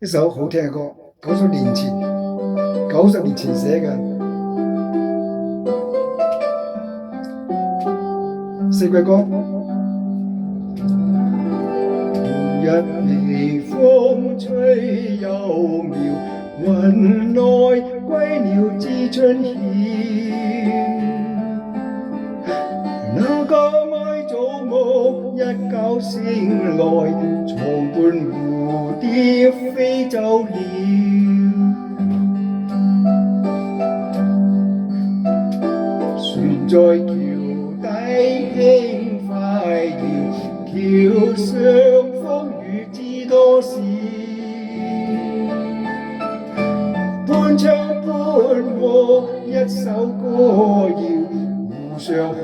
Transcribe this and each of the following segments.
一首好聽嘅歌，90年前寫嘅四季歌。一微風吹幼苗，雲來歸鳥知春曉。那個愛祖母一覺醒來，床伴蝴蝶飛走了。船在橋底輕快搖，橋上風雨知多少。半唱半和一首歌謠，湖上荷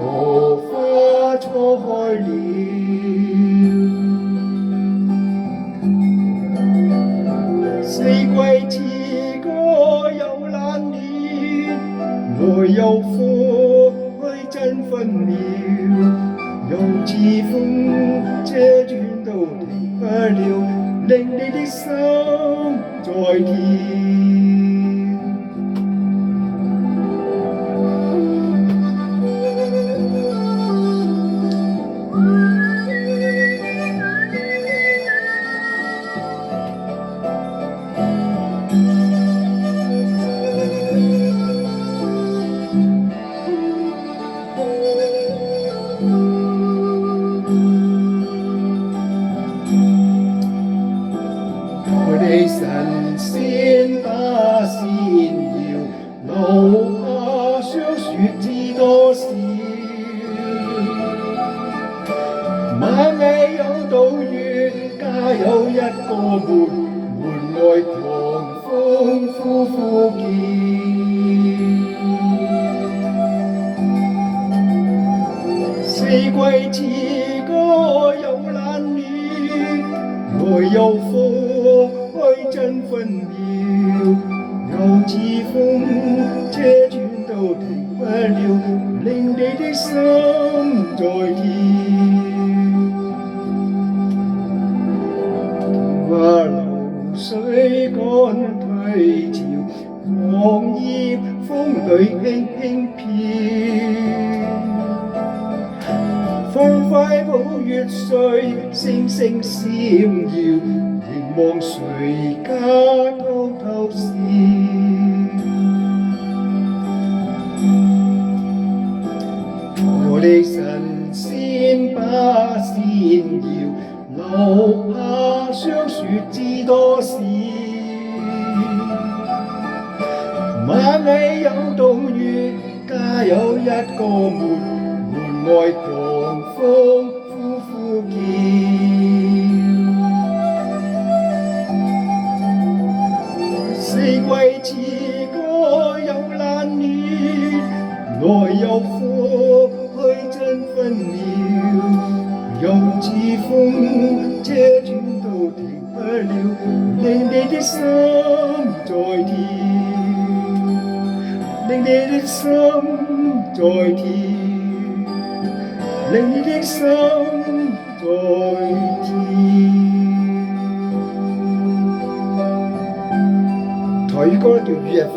花初開了。四季詞歌有冷暖，來有風去真分秒，又似風這轉都停不了，令你的心在跳。神仙把仙謠，留下霜雪知多少。晚尾有道月，家有一個門，門外狂風呼呼叫。四季詞歌有冷暖，來有風開真分秒，又似風這轉都停不了，令你的心在跳。話流水趕退潮，黃葉風裏輕輕飄。歡快抱月歲，星星閃耀，凝望誰家偷偷笑。我哋神仙把仙謠，留下霜雪知多少。晚尾有道月，家有一個門，門外狂風呼呼叫。四季詞歌有冷暖，來有風去真分秒，又似風這轉都停不了，令你的心在跳，令你的心在跳，令你的心在跳。台語歌叫雨日花。